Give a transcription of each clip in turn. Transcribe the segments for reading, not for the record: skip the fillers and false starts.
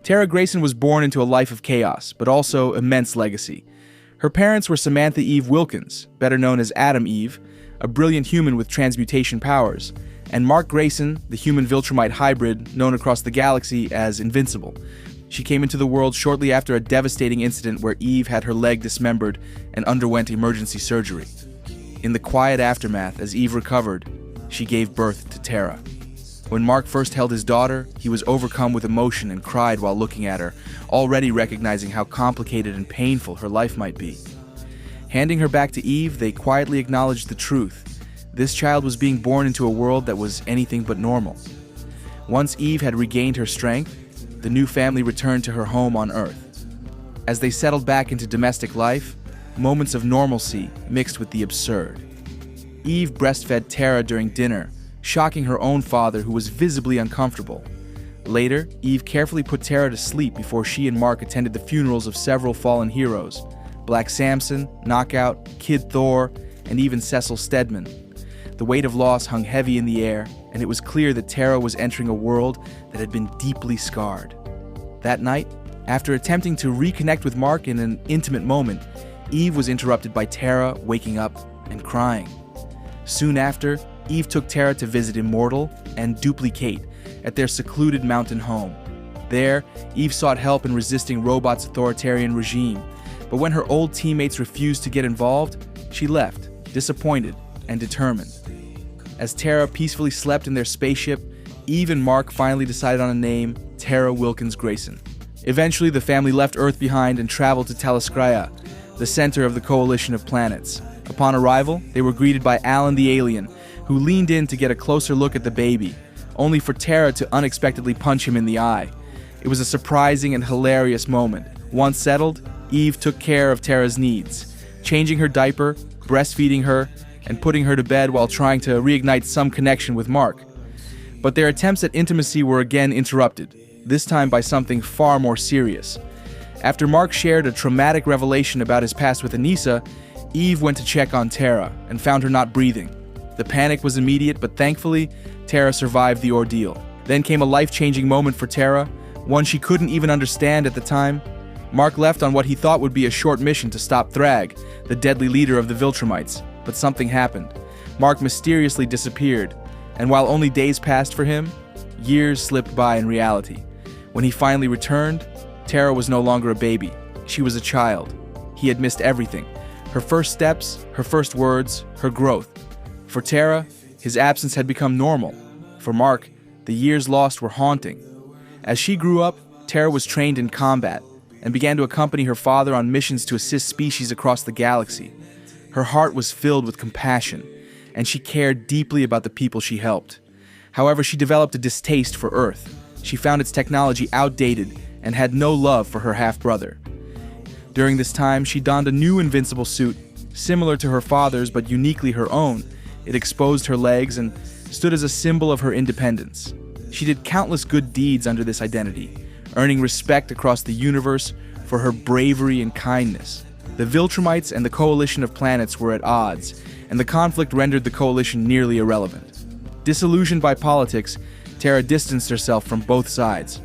Tara Grayson was born into a life of chaos, but also immense legacy. Her parents were Samantha Eve Wilkins, better known as Atom Eve, a brilliant human with transmutation powers, and Mark Grayson, the human-Viltrumite hybrid known across the galaxy as Invincible. She came into the world shortly after a devastating incident where Eve had her leg dismembered and underwent emergency surgery. In the quiet aftermath, as Eve recovered, she gave birth to Tara. When Mark first held his daughter, he was overcome with emotion and cried while looking at her, already recognizing how complicated and painful her life might be. Handing her back to Eve, they quietly acknowledged the truth. This child was being born into a world that was anything but normal. Once Eve had regained her strength, the new family returned to her home on Earth. As they settled back into domestic life, moments of normalcy mixed with the absurd. Eve breastfed Tara during dinner, shocking her own father, who was visibly uncomfortable. Later, Eve carefully put Tara to sleep before she and Mark attended the funerals of several fallen heroes: Black Samson, Knockout, Kid Thor, and even Cecil Stedman. The weight of loss hung heavy in the air, and it was clear that Tara was entering a world that had been deeply scarred. That night, after attempting to reconnect with Mark in an intimate moment, Eve was interrupted by Tara waking up and crying. Soon after, Eve took Tara to visit Immortal and Duplicate at their secluded mountain home. There, Eve sought help in resisting Robot's authoritarian regime, but when her old teammates refused to get involved, she left, disappointed and determined. As Tara peacefully slept in their spaceship, Eve and Mark finally decided on a name: Tara Wilkins Grayson. Eventually, the family left Earth behind and traveled to Taliskria, the center of the coalition of planets. Upon arrival, they were greeted by Alan the alien, who leaned in to get a closer look at the baby, only for Tara to unexpectedly punch him in the eye. It was a surprising and hilarious moment. Once settled, Eve took care of Tara's needs, changing her diaper, breastfeeding her, and putting her to bed while trying to reignite some connection with Mark. But their attempts at intimacy were again interrupted, this time by something far more serious. After Mark shared a traumatic revelation about his past with Anissa, Eve went to check on Tara and found her not breathing. The panic was immediate, but thankfully, Tara survived the ordeal. Then came a life-changing moment for Tara, one she couldn't even understand at the time. Mark left on what he thought would be a short mission to stop Thrag, the deadly leader of the Viltrumites, but something happened. Mark mysteriously disappeared, and while only days passed for him, years slipped by in reality. When he finally returned, Tara was no longer a baby. She was a child. He had missed everything: her first steps, her first words, her growth. For Tara, his absence had become normal. For Mark, the years lost were haunting. As she grew up, Tara was trained in combat and began to accompany her father on missions to assist species across the galaxy. Her heart was filled with compassion, and she cared deeply about the people she helped. However, she developed a distaste for Earth. She found its technology outdated and had no love for her half-brother. During this time, she donned a new invincible suit, similar to her father's but uniquely her own. It exposed her legs and stood as a symbol of her independence. She did countless good deeds under this identity, earning respect across the universe for her bravery and kindness. The Viltrumites and the coalition of planets were at odds, and the conflict rendered the coalition nearly irrelevant. Disillusioned by politics, Tara distanced herself from both sides.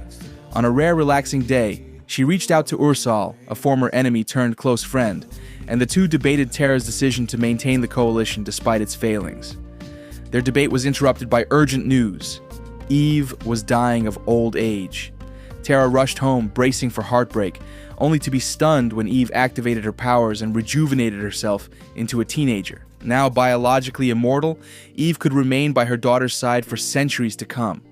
On a rare relaxing day, she reached out to Ursal, a former enemy turned close friend, and the two debated Tara's decision to maintain the coalition despite its failings. Their debate was interrupted by urgent news. Eve was dying of old age. Tara rushed home, bracing for heartbreak, only to be stunned when Eve activated her powers and rejuvenated herself into a teenager. Now biologically immortal, Eve could remain by her daughter's side for centuries to come.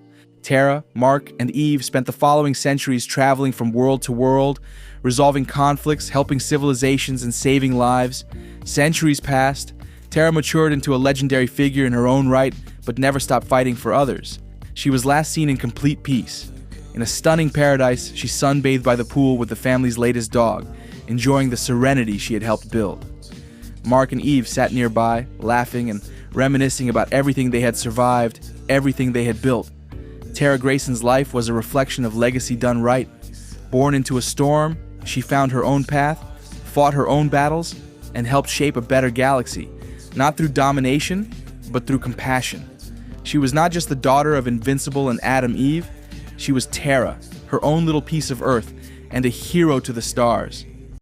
Tara, Mark, and Eve spent the following centuries traveling from world to world, resolving conflicts, helping civilizations, and saving lives. Centuries passed. Tara matured into a legendary figure in her own right, but never stopped fighting for others. She was last seen in complete peace. In a stunning paradise, she sunbathed by the pool with the family's latest dog, enjoying the serenity she had helped build. Mark and Eve sat nearby, laughing and reminiscing about everything they had survived, everything they had built. Tara Grayson's life was a reflection of legacy done right. Born into a storm, she found her own path, fought her own battles, and helped shape a better galaxy, not through domination, but through compassion. She was not just the daughter of Invincible and Atom Eve, she was Tara, her own little piece of Earth, and a hero to the stars.